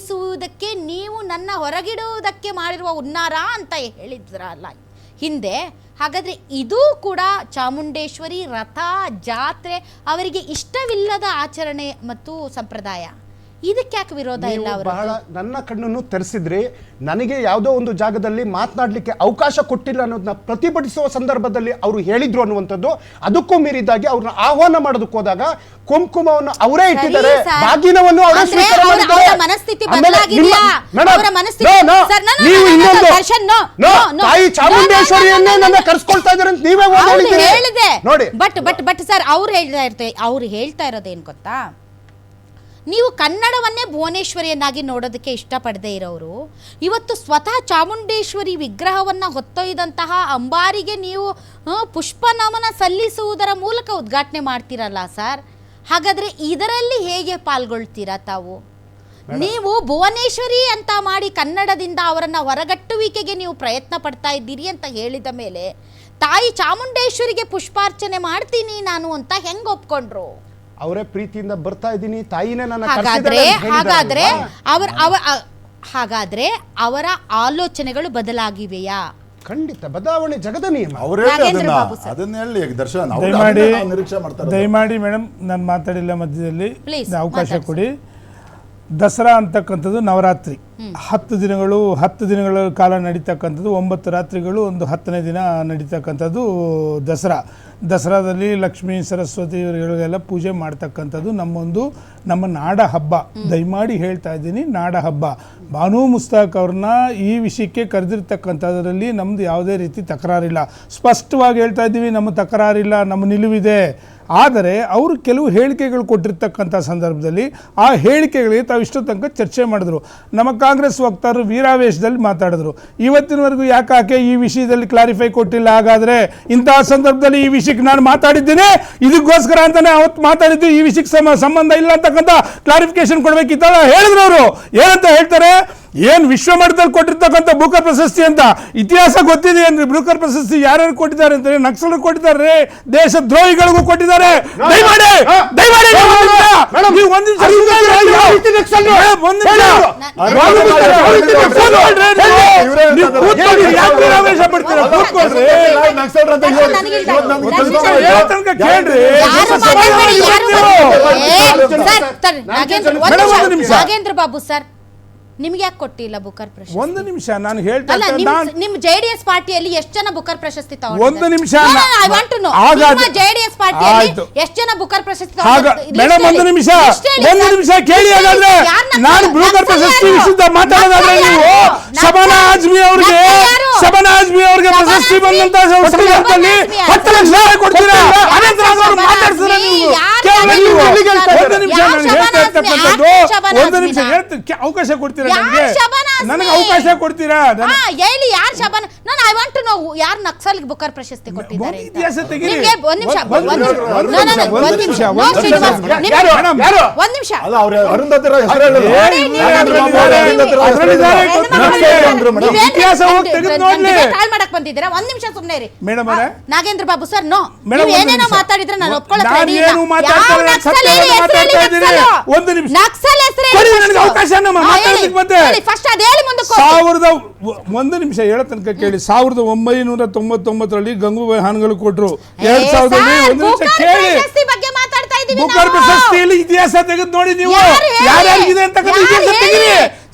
ಸಲ್ಲಿಸುವುದಕ್ಕೆ ನೀವು ನನ್ನ ಹೊರಗಿಡುವುದಕ್ಕೆ ಮಾಡಿರುವ ಹುನ್ನಾರ ಅಂತ ಹೇಳಿದ್ರಲ್ಲ ಹಿಂದೆ. ಹಾಗಾದರೆ ಇದೂ ಕೂಡ ಚಾಮುಂಡೇಶ್ವರಿ ರಥ ಜಾತ್ರೆ ಅವರಿಗೆ ಇಷ್ಟವಿಲ್ಲದ ಆಚರಣೆ ಮತ್ತು ಸಂಪ್ರದಾಯ. ಇದಕ್ಕೆ ಯಾಕೆ ವಿರೋಧ ಇಲ್ಲ? ಅವರು ಬಹಳ ನನ್ನ ಕಣ್ಣನ್ನು ತೆರೆಸಿದ್ರಿ. ನನಗೆ ಯಾವುದೋ ಒಂದು ಜಾಗದಲ್ಲಿ ಮಾತನಾಡಲಿಕ್ಕೆ ಅವಕಾಶ ಕೊಟ್ಟಿಲ್ಲ ಅನ್ನೋದನ್ನ ಪ್ರತಿಭಟಿಸುವ ಸಂದರ್ಭದಲ್ಲಿ ಅವರು ಹೇಳಿದ್ರು ಅನ್ನುವಂಥದ್ದು. ಅದಕ್ಕೂ ಮೀರಿದ್ದಾಗಿ ಅವ್ರನ್ನ ಆಹ್ವಾನ ಮಾಡೋದಕ್ಕೆ ಹೋದಾಗ ಕುಂಕುಮವನ್ನು ಅವರೇ ಇಟ್ಟಿದ್ದಾರೆ, ಬಾಗಿನವನ್ನು ಅವರೇ ಸ್ವೀಕಾರ ಮಾಡಿದ್ದಾರೆ. ನೀವು ಇನ್ನೊಂದು ತಾಯಿ ಚಾಮುಂಡೇಶ್ವರಿಯನ್ನೇ ನನ್ನ ಕರೆಸ್ಕೊಳ್ತಾ ಇದ್ದಾರೆ ಅಂತ ನೀವೇ ಹೇಳಿದೆ ನೋಡಿ. ಬಟ್ ಸರ್ ಅವ್ರು ಹೇಳ್ತಾ ಇರೋದೇನು ಗೊತ್ತಾ, ನೀವು ಕನ್ನಡವನ್ನೇ ಭುವನೇಶ್ವರಿಯನ್ನಾಗಿ ನೋಡೋದಕ್ಕೆ ಇಷ್ಟಪಡದೇ ಇರೋರು ಇವತ್ತು ಸ್ವತಃ ಚಾಮುಂಡೇಶ್ವರಿ ವಿಗ್ರಹವನ್ನು ಹೊತ್ತೊಯ್ದಂತಹ ಅಂಬಾರಿಗೆ ನೀವು ಪುಷ್ಪ ನಮನ ಸಲ್ಲಿಸುವುದರ ಮೂಲಕ ಉದ್ಘಾಟನೆ ಮಾಡ್ತೀರಲ್ಲ ಸರ್. ಹಾಗಾದರೆ ಇದರಲ್ಲಿ ಹೇಗೆ ಪಾಲ್ಗೊಳ್ತೀರಾ ತಾವು? ನೀವು ಭುವನೇಶ್ವರಿ ಅಂತ ಮಾಡಿ ಕನ್ನಡದಿಂದ ಅವರನ್ನು ಹೊರಗಟ್ಟುವಿಕೆಗೆ ನೀವು ಪ್ರಯತ್ನ ಪಡ್ತಾ ಇದ್ದೀರಿ ಅಂತ ಹೇಳಿದ ಮೇಲೆ ತಾಯಿ ಚಾಮುಂಡೇಶ್ವರಿಗೆ ಪುಷ್ಪಾರ್ಚನೆ ಮಾಡ್ತೀನಿ ನಾನು ಅಂತ ಹೆಂಗೆ ಒಪ್ಕೊಂಡ್ರು? ಅವರೇ ಪ್ರೀತಿಯಿಂದ ಬರ್ತಾ ಇದ್ದೀನಿ, ತಾಯಿನೇ ನನ್ನ ಹಾಗಾದ್ರೆ ಅವರ ಆಲೋಚನೆಗಳು ಬದಲಾಗಿವೆಯಾ? ಖಂಡಿತ ಬದಲಾವಣೆ ಜಗದ ನಿಯಮ. ದಯಮಾಡಿ ಮೇಡಮ್, ನಾನು ಮಾತಾಡಿಲ್ಲ ಮಧ್ಯದಲ್ಲಿ, ಅವಕಾಶ ಕೊಡಿ. ದಸರಾ ಅಂತಕ್ಕಂಥದ್ದು ನವರಾತ್ರಿ 10 ದಿನಗಳ ಕಾಲ ನಡೀತಕ್ಕಂಥದ್ದು, 9 ರಾತ್ರಿಗಳು, ಒಂದು 10ನೇ ದಿನ ನಡೀತಕ್ಕಂಥದ್ದು ದಸರಾದಲ್ಲಿ ಲಕ್ಷ್ಮೀ ಸರಸ್ವತಿ ಇವರಿಗೆಲ್ಲ ಪೂಜೆ ಮಾಡ್ತಕ್ಕಂಥದ್ದು ನಮ್ಮ ನಾಡ ಹಬ್ಬ. ದಯಮಾಡಿ ಹೇಳ್ತಾ ಇದ್ದೀನಿ, ನಾಡ ಹಬ್ಬ. ಬಾನು ಮುಸ್ತಾಕ್ ಅವ್ರನ್ನ ಈ ವಿಷಯಕ್ಕೆ ಕರೆದಿರ್ತಕ್ಕಂಥದ್ರಲ್ಲಿ ನಮ್ಮದು ಯಾವುದೇ ರೀತಿ ತಕರಾರಿಲ್ಲ. ಸ್ಪಷ್ಟವಾಗಿ ಹೇಳ್ತಾ ಇದ್ದೀವಿ, ನಮ್ಮ ತಕರಾರಿಲ್ಲ, ನಮ್ಮ ನಿಲುವಿದೆ. ಆದರೆ ಅವರು ಕೆಲವು ಹೇಳಿಕೆಗಳು ಕೊಟ್ಟಿರ್ತಕ್ಕಂಥ ಸಂದರ್ಭದಲ್ಲಿ ಆ ಹೇಳಿಕೆಗಳಿಗೆ ತಾವು ಇಷ್ಟು ತನಕ ಚರ್ಚೆ ಮಾಡಿದ್ರು. ನಮ್ಮ ಕಾಂಗ್ರೆಸ್ ವಕ್ತಾರರು ವೀರಾವೇಶದಲ್ಲಿ ಮಾತಾಡಿದ್ರು. ಇವತ್ತಿನವರೆಗೂ ಯಾಕೆ ಈ ವಿಷಯದಲ್ಲಿ ಕ್ಲಾರಿಫೈ ಕೊಟ್ಟಿಲ್ಲ? ಹಾಗಾದರೆ ಇಂತಹ ಸಂದರ್ಭದಲ್ಲಿ ಈ ವಿಷಯಕ್ಕೆ ನಾನು ಮಾತಾಡಿದ್ದೇನೆ, ಇದಕ್ಕೋಸ್ಕರ ಅಂತಾನೆ ಅವತ್ತು ಮಾತಾಡಿದ್ದು, ಈ ವಿಷಯಕ್ಕೆ ಸಂಬಂಧ ಇಲ್ಲ ಅಂತಕ್ಕಂಥ ಕ್ಲಾರಿಫಿಕೇಶನ್ ಕೊಡಬೇಕಿತ್ತಲ್ಲ. ಹೇಳಿದ್ರು ಅವರು. ಏನಂತ ಹೇಳ್ತಾರೆ, ಏನು ವಿಶ್ವ ಮಟ್ಟದಲ್ಲಿ ಕೊಟ್ಟಿರ್ತಕ್ಕಂಥ ಬೂಕರ್ ಪ್ರಶಸ್ತಿ ಅಂತ ಇತಿಹಾಸ ಗೊತ್ತಿದೆ ಏನ್ರಿ? ಬೂಕರ್ ಪ್ರಶಸ್ತಿ ಯಾರ್ಯಾರು ಕೊಟ್ಟಿದ್ದಾರೆ ಅಂತಾರೆ? ನಕ್ಸಲರು ಕೊಟ್ಟಿದ್ದಾರೆ, ದೇಶ ದ್ರೋಹಿಗಳಿಗೂ ಕೊಟ್ಟಿದ್ದಾರೆ. ನಾಗೇಂದ್ರ ಬಾಬು ಸರ್, ನಿಮ್ಗೆ ಯಾಕೆ ಕೊಟ್ಟಿಲ್ಲ ಬುಕರ್ ಪ್ರಶಸ್ತಿ? ಒಂದು ನಿಮಿಷ ನಾನು ಹೇಳ್ತಾ ನಿಮ್ಮ ಜೆಡಿಎಸ್ ಪಾರ್ಟಿಯಲ್ಲಿ ಎಷ್ಟು ಜನ ಬುಕರ್ ಪ್ರಶಸ್ತಿ ತಗೊಂಡಿದ್ದಾರೆ? ಒಂದು ನಿಮಿಷ, ಜೆಡಿಎಸ್ ಪಾರ್ಟಿಯಲ್ಲಿ ಎಷ್ಟು ಜನ ಬುಕರ್ ಪ್ರಶಸ್ತಿ ಮೇಡಮ್, ಒಂದು ನಿಮಿಷ ಕೇಳಿ. ಹಾಗಾದ್ರೆ ನಾನು ಬುಕರ್ ಪ್ರಶಸ್ತಿ ವಿಷಯದ ಮಾತಾಡೋದಾದ್ರೆ ನೀವು ಶಬಾನಾ ಆಜ್ಮಿ ಅವ್ರಿಗೆ ಪ್ರಶಸ್ತಿ ಬಂದಂತ ಸಂದರ್ಭದಲ್ಲಿ 10 ಲಕ್ಷ ಕೊಡ್ತೀರಾ? ಮಾತಾಡ್ತೀರಾ ನೀವು? ಒಂದು ನಿಮಿಷ ಅವಕಾಶ ಕೊಡ್ತೀರಾ ನನಗೆ? ಅವಕಾಶ ಕೊಡ್ತೀರಾ? ಹೇಳಿ, ಯಾರು ಶಬಾನಾ? ನಾನು ಐ ವಾಂಟ್ ಟು ನೋ ಯಾರು ನಕ್ಸಲ್ಗೆ ಬುಕರ್ ಪ್ರಶಸ್ತಿ ಕೊಟ್ಟಿದ್ದಾರೆ? ಇತಿಹಾಸ ತೆಗೀರಿ. ಒಂದು ನಿಮಿಷ ಮಾಡಕ್ ಬಂದಿದ್ದೀರಾ? ಒಂದ್ ನಿಮಿಷ ಸುಮ್ನೆ ರೀ ನಾಗೇಂದ್ರ ಬಾಬು ಸರ್. ನೋ, ಏನೇನೋ ಮಾತಾಡಿದ್ರೆ ನಾನು ಒಪ್ಕೊಳ್ಳೋದು. ಒಂದು ನಿಮಿಷ ಹೇಳೋ ತನಕ ಕೇಳಿ. 1999ರಲ್ಲಿ ಗಂಗೂಬಾಯಿ ಹಾನಗಲ್ ಕೊಟ್ರು. 2000ರಲ್ಲಿ ಒಂದು ನಿಮಿಷ ಕೇಳಿ. ಬುಕರ್ ಪ್ರಶಸ್ತಿಯಲ್ಲಿ ಇತಿಹಾಸ ತೆಗೆದು ನೋಡಿ ನೀವು, ಯಾರ್ಯಾರಿಗಿದೆ ಅಂತ ತೆಗಿರಿ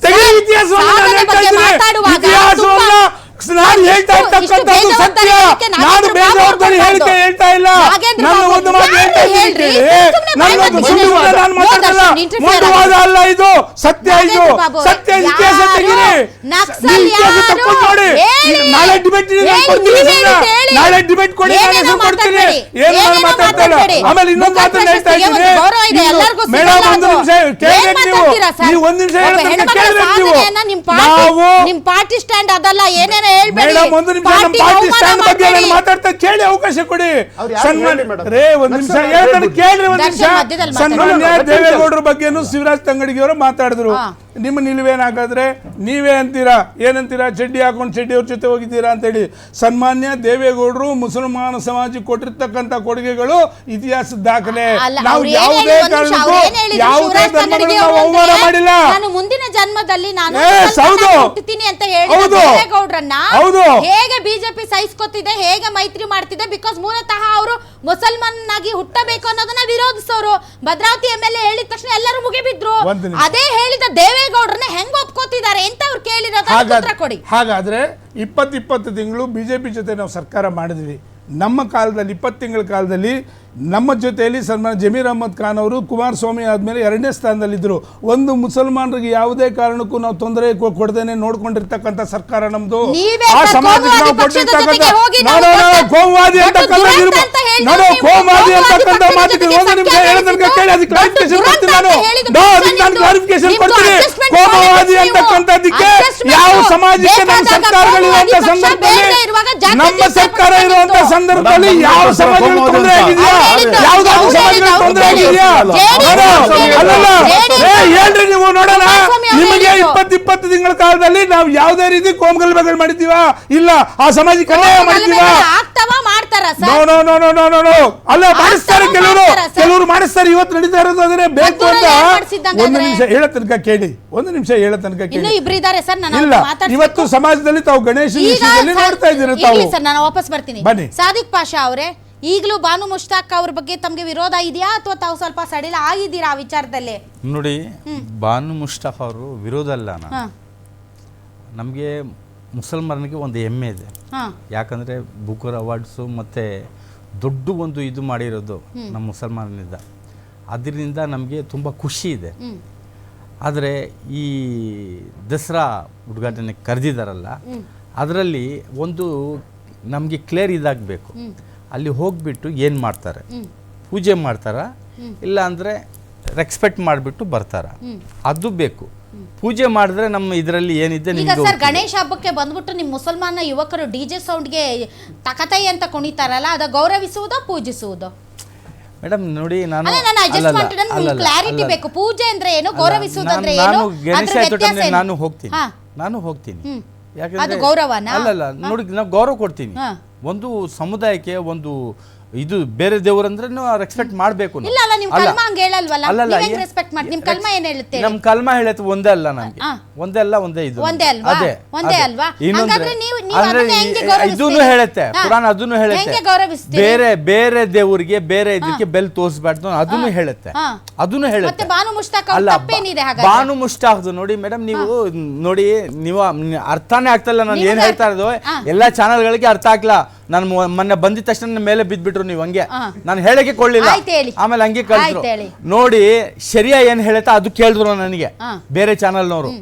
ಇತಿಹಾಸವನ್ನ. ನಾನು ಹೇಳ್ತಾ ಇರ್ತಕ್ಕಂಥದ್ದು ಸತ್ಯ, ನಾನು ಬೇಜವಾಬ್ದಾರಿ ಹೇಳಿಕೆ ಹೇಳ್ತಾ ಇಲ್ಲ. ನನ್ನ ಒಂದು ಮಾತು ಹೇಳ್ತಾ ಇದ್ದೀನಿ, ನನ್ನೊಂದು ಸುಳ್ಳುವಾದ ನಾನು ಮಾತಾಡಲ್ಲ, ಮುಂದುವಾದ ಅಲ್ಲ, ಇದು ಸತ್ಯ. ಇದು ಸತ್ಯ. ಇತಿಹಾಸ ತೆಗೀರಿ, ಇತಿಹಾಸ ತಕ್ಕೊಂಡು ನೋಡಿ. ನಾಳೆ ಡಿಬೇಟ್ ಕೊಡಿ, ನಾನು ಹೆಸರು ಕೊಡ್ತೀನಿ. ಏನು ನಾನು ಮಾತಾಡ್ತಾ ಇಲ್ಲ. ಆಮೇಲೆ ಇನ್ನೊಂದು ಮಾತನ್ನ ಹೇಳ್ತಾ ಇದ್ದೀನಿ ಮೇಡಮ್, ಒಂದು ನಿಮಿಷ ಕೇಳ್ಬೇಕು ನೀವು. ಒಂದು ನಿಮಿಷ ಕೇಳ್ಬೇಕು ನೀವು. ನಾವು ನಿಮ್ ಪಾರ್ಟಿ ಸ್ಟ್ಯಾಂಡ್ ಅದಲ್ಲ, ಏನೇನೋ ಮೇಡಮ್, ಒಂದು ನಿಮಿಷ ನಮ್ಮ ಪಾರ್ಟಿ ಸ್ಟ್ಯಾಂಡ್ ಬಗ್ಗೆ ನಾನು ಮಾತಾಡ್ತಾ ಕೇಳಿ, ಅವಕಾಶ ಕೊಡಿ. ರೇ ಒಂದು ನಿಮಿಷ ಹೇಳ್ತಾನೆ ಕೇಳ್ರಿ. ಒಂದು ನಿಮಿಷ. ಸನ್ಮಾನ್ಯ ದೇವೇಗೌಡರ ಬಗ್ಗೆನೂ ಶಿವರಾಜ್ ತಂಗಡಿಗೆ ಅವರು ಮಾತಾಡಿದ್ರು. ನಿಮ್ಮ ನಿಲುವೇನಾಗಾದ್ರೆ ನೀವೇ ಅಂತೀರಾ, ಏನಂತೀರಾ? ಚಡ್ಡಿ ಹಾಕೊಂಡು ಚಡ್ಡಿ ಅವ್ರ ಜೊತೆ ಹೋಗಿದ್ದೀರಾ ಅಂತೇಳಿ. ಸನ್ಮಾನ್ಯ ದೇವೇಗೌಡರು ಮುಸಲ್ಮಾನ ಸಮಾಜಕ್ಕೆ ಕೊಟ್ಟಿರ್ತಕ್ಕಂಥ ಕೊಡುಗೆಗಳು ಇತಿಹಾಸದ ದಾಖಲೆ. ನಾವು ಯಾವುದೇ ಕಾರಣಕ್ಕೂ ಯಾವುದೇ ಧರ್ಮಗಳನ್ನು ನಾವು ಅವಮಾನ ಮಾಡಿಲ್ಲ. ನಾನು ಮುಂದಿನ ಜನ್ಮ ಜನ್ಮದಲ್ಲಿ ನಾನು Yes, ಹೌದು. ಹುಟ್ಟುತ್ತೀನಿ ಅಂತ ಹೇಳಿ ಹೌದು. ದೇವೇಗೌಡ್ರನ್ನ ಹೌದು. ಹೇಗೆ ಬಿಜೆಪಿ ಸಹಿಸ್ಕೊತಿದೆ, ಹೇಗೆ ಮೈತ್ರಿ ಮಾಡ್ತಿದೆ, ಬಿಕಾಸ್ ಮೂಲತಃ ಅವರು ಮುಸಲ್ಮಾನಾಗಿ ಹುಟ್ಟಬೇಕು ಅನ್ನೋದನ್ನ ವಿರೋಧಿಸೋರು. ಭದ್ರಾವತಿ MLA ಹೇಳಿದ ತಕ್ಷಣ ಎಲ್ಲರೂ ಮುಗಿಬಿದ್ರು. ಒಂದು ನಿಮಿಷ. ಅದೇ ಹೇಳಿದ ದೇವೇಗೌಡ್ರನ್ನ ಹೆಂಗ್ ಒಪ್ಕೋತಿದ್ದಾರೆ ಅಂತ ಅವ್ರು ಕೇಳಿರೋದು ಉತ್ತರ ಕೊಡಿ. ಹಾಗಾದ್ರೆ 20 ತಿಂಗಳು ಬಿಜೆಪಿ ಜೊತೆ ನಾವು ಸರ್ಕಾರ ಮಾಡಿದ್ವಿ. ನಮ್ಮ ಕಾಲದಲ್ಲಿ 20 ತಿಂಗಳ ಕಾಲದಲ್ಲಿ ನಮ್ಮ ಜೊತೆಯಲ್ಲಿ ಸನ್ಮಾನ ಜಮೀರ್ ಅಹಮದ್ ಖಾನ್ ಅವರು ಕುಮಾರಸ್ವಾಮಿ ಆದಮೇಲೆ 2ನೇ ಸ್ಥಾನದಲ್ಲಿದ್ದರು. ಒಂದು ಮುಸಲ್ಮಾನರಿಗೆ ಯಾವುದೇ ಕಾರಣಕ್ಕೂ ನಾವು ತೊಂದರೆ ಕೊಡದೇನೆ ನೋಡ್ಕೊಂಡಿರ್ತಕ್ಕಂಥ ಸರ್ಕಾರ ನಮ್ಮದು. ನೀವೇ ಆ ಸರ್ ಸಮಾಜಕ್ಕೆ ನಾವು ಕೋಮುವಾದಿ ಪಕ್ಷದ ಜೊತೆಗೆ ಹೋಗಿ ಕೊಟ್ಟಿರ್ತಕ್ಕಂಥ ಕೋಮುವಾದಿ ಅಂತಕ್ಕಂಥ ದುರಂತ ಅಂತ ಹೇಳಿದ್ರು ನೋಡೋ ನೀವು. ಕೋಮುವಾದಿ ಅಂತಕ್ಕಂಥ ಕೋಮುವಾದಿ ಮಾತಿಗೆ ಪಕ್ಷದ ಒಂದು ನಿಮಿಷ ಜೊತೆಗೆ ಹೇಳೋದನ್ನ ಕೇಳಿ ಅದಕ್ಕೆ ಕ್ಲಾರಿಫಿಕೇಶನ್ ಕೊಡ್ತೀನಿ ನಾನು. ಹೇಳಿದ್ದು ಅದಕ್ಕೆ ನಾನು ಕ್ಲಾರಿಫಿಕೇಶನ್ ನಿಮ್ದು ಕೊಡ್ತೀನಿ. adjustment ಕೋಮುವಾದಿ ನೀವು. ಅಂತಕ್ಕಂಥದ್ದಕ್ಕೆ adjustment ಯಾವ ನೀವು. ಸಮಾಜಕ್ಕೆ ನಮ್ಮ ಬೇಕಾದಾಗ ಸರ್ಕಾರಗಳಿರುವಂತ ಕೋಮುವಾದಿ ಪಕ್ಷ ಸಂದರ್ಭದಲ್ಲಿ ಬೇರೆ ಇರುವಾಗ ಜಾತಿ ನಮ್ಮ ಜಾತಿ ಸರ್ಕಾರ ಪಕ್ಷ ಇರುವಂತ ಬಂತು. ಸಂದರ್ಭದಲ್ಲಿ ಯಾವ ಸಮಾಜಗಳಿಗೆ ತೊಂದರೆ ಆಗಿದೆಯಾ? ಯಾವ್ದಾದ್ರು ಸಮಾಜಗಳಿಗೆ ತೊಂದರೆ ಆಗಿದೆಯಾ? ಅಲ್ಲಲ್ಲ ಹೇಳ್ರಿ ನೀವು ನೋಡೋಣ. ನಿಮಗೆ 20 ತಿಂಗಳ ಕಾಲದಲ್ಲಿ ನಾವು ಯಾವುದೇ ರೀತಿ ಕೋಮುಗಲಭೆಗಳು ಮಾಡಿದ್ದೀವಾ? ಇಲ್ಲ. ಆ ಸಮಾಜಕ್ಕೆ ಅನ್ಯಾಯ ಮಾಡಿದ್ದೀವಾ? ಆಗ್ತಾವ ಮಾಡ್ತಾರ no sir? No no no no no no ಅಲ್ಲ ಮಾಡಿಸ್ತಾರೆ. ಕೆಲವರು ಮಾಡ್ತಾರಾ ಸರ್? ಕೆಲವರು ಮಾಡಿಸ್ತಾರೆ. ಇವತ್ತು ನಡೀತಾ ಇರೋದು ಅದನ್ನೇ ಬೇಕು ಅಂತ. ಮದ್ದೂರಲ್ಲಿ ಏನ್ ಮಾಡ್ಸಿದ್ದಂಗಾದ್ರೆ? ಒಂದು ನಿಮಿಷ ಹೇಳೋ ತನಕ ಕೇಳಿ. ಒಂದು ನಿಮಿಷ ಹೇಳೋ ತನಕ ಇನ್ನೂ ಕೇಳಿ. ಇಬ್ರು ಇದ್ದಾರೆ ಸರ್, ನಾನು ಇಲ್ಲ, ಮಾತಾಡ್ಬೇಕು. ಇವತ್ತು ಸಮಾಜದಲ್ಲಿ ತಾವು ಗಣೇಶ ಈಗ ವಿಷಯದಲ್ಲಿ ನೋಡ್ತಾ ಇದ್ದೀರಾ ತಾವು. ಇರ್ಲಿ ಸರ್, ನಾನು ವಾಪಸ್ ಬರ್ತೀನಿ. ಬನ್ನಿ. ಸಾದಿಕ್ ಪಾಷಾ ಅವರೇ, ಈಗಲೂ ಬಾನು ಮುಷ್ತಾಕ್ ಅವ್ರ ಬಗ್ಗೆ ತಮಗೆ ವಿರೋಧ ಇದೆಯಾ ಅಥವಾ ತಾವು ಸ್ವಲ್ಪ ಸಡಿಲ ಆಗಿದ್ದೀರಾ ಆ ವಿಚಾರದಲ್ಲಿ? ನೋಡಿ, ಬಾನು ಮುಷ್ತಾಕ್ ಅವರು ವಿರೋಧ ಅಲ್ಲ. ನಮಗೆ ಮುಸಲ್ಮಾನರಿಗೆ ಒಂದು ಹೆಮ್ಮೆ ಇದೆ. ಯಾಕಂದರೆ ಬುಕರ್ ಅವಾರ್ಡ್ಸು ಮತ್ತು ದೊಡ್ಡ ಒಂದು ಇದು ಮಾಡಿರೋದು ನಮ್ಮ ಮುಸಲ್ಮಾನನಿಂದ. ಅದರಿಂದ ನಮಗೆ ತುಂಬ ಖುಷಿ ಇದೆ. ಆದರೆ ಈ ದಸರಾ ಉದ್ಘಾಟನೆಗೆ ಕರೆದಿದ್ದಾರಲ್ಲ, ಅದರಲ್ಲಿ ಒಂದು ನಮಗೆ ಕ್ಲಿಯರ್ ಇದಾಗಬೇಕು. ಅಲ್ಲಿ ಹೋಗ್ಬಿಟ್ಟು ಏನು ಮಾಡ್ತಾರೆ? ಪೂಜೆ ಮಾಡ್ತಾರ, ಇಲ್ಲ ಅಂದರೆ ರೆಸ್ಪೆಕ್ಟ್ ಮಾಡಿಬಿಟ್ಟು ಬರ್ತಾರ? ಅದು ಬೇಕು. ಪೂಜೆ ಮಾಡಿದ್ರೆ ನಮ್ಮ ಇದರಲ್ಲಿ ಏನಿದೆ ಈಗ ಸರ್, ಗಣೇಶ ಹಬ್ಬಕ್ಕೆ ಬಂದ್ಬಿಟ್ಟು ನಿಮ್ಮ ಮುಸಲ್ಮಾನ ಯುವಕರು DJ ಸೌಂಡ್ಗೆ ತಕತೈ ಅಂತ ಕುಣಿತಾರಲ್ಲ, ಅದ ಗೌರವಿಸುವುದೋ ಪೂಜಿಸುವುದೋ? ಮೇಡಮ್ ನೋಡಿ, ನಾನು ಕ್ಲಾರಿಟಿ ಬೇಕು. ಪೂಜೆ ಅಂದ್ರೆ ಏನು, ಗೌರವಿಸುವುದಂದ್ರೆ ಏನು? ನಾನು ಗಣೇಶ ನಾನು ಹೋಗ್ತೀನಿ. ಅದು ಗೌರವನಾ? ಅಲ್ಲಲ್ಲ, ನೋಡಿ, ನಾವು ಗೌರವ ಕೊಡ್ತೀನಿ. ಒಂದು ಸಮುದಾಯಕ್ಕೆ ಒಂದು ಇದು ಬೇರೆ ದೇವರಂದ್ರೆ ರೆಸ್ಪೆಕ್ಟ್ ಮಾಡಬೇಕು. ಇಲ್ಲ ಅಲ್ಲ, ನಿಮ್ ಕಲ್ಮ ಹಂಗ ಹೇಳಲ್ವಲ್ಲ, ನೀವ್ ಹೆಂಗ್ ರೆಸ್ಪೆಕ್ಟ್ ಮಾಡಿ? ನಿಮ್ ಕಲ್ಮ ಏನ್ ಹೇಳುತ್ತೆ? ನಮ್ ಕಲ್ಮ ಹೇಳತ್ತೆ ಒಂದೇ ಅಲ್ಲ, ನಮಗೆ ಒಂದೇ ಅಲ್ಲ, ಒಂದೇ ಇದು ಒಂದೇ ಅಲ್ವಾ? ಒಂದೇ ಅಲ್ವಾ? ಇನ್ನೊಂದ್ರೆ ಅಂದ್ರೆ ಇದನ್ನು ಹೇಳುತ್ತೆ ಕುರಾನ್, ಅದನ್ನು ಹೇಳುತ್ತೆ. ಬೇರೆ ಬೇರೆ ದೇವರಿಗೆ ಬೇರೆ ಇದಕ್ಕೆ ಬೆಲ್ ತೋರಿಸಬಾರ್ದು, ಅದನ್ನು ಹೇಳುತ್ತೆ. ಅದನ್ನು ಹೇಳುತ್ತೆ. ಬಾನು ಮುಷ್ತಾಕ್ ಅವ್ರ ತಪ್ಪೇನಿದೆ ಹಾಗಾದ್ರೆ? ಬಾನು ಮುಷ್ತಾಕ್ ನೋಡಿ ಮೇಡಮ್, ನೀವು ನೋಡಿ, ನೀವು ಅರ್ಥನೇ ಆಗ್ತಲ್ಲ ನಾನು ಏನ್ ಹೇಳ್ತಾ ಇರೋದು. ಎಲ್ಲಾ ಚಾನಲ್ಗಳಿಗೆ ಅರ್ಥ ಆಗ್ಲಾ. ನಾನು ಮೊನ್ನೆ ಬಂದಿದ ತಕ್ಷಣ ಮೇಲೆ ಬಿದ್ಬಿಟ್ರು ನೀವು. ಹಂಗೆ ನಾನು ಹೇಳಕ್ಕೆ ಕೊಳ್ಳಿಲ್ಲ, ಆಮೇಲೆ ಹಂಗೆ ಕಳ್ಸಿದ್ರು. ನೋಡಿ, ಶರಿಯಾ ಏನ್ ಹೇಳುತ್ತಾ ಅದು ಕೇಳಿದ್ರು ನನಗೆ ಬೇರೆ ಚಾನಲ್ನವರು.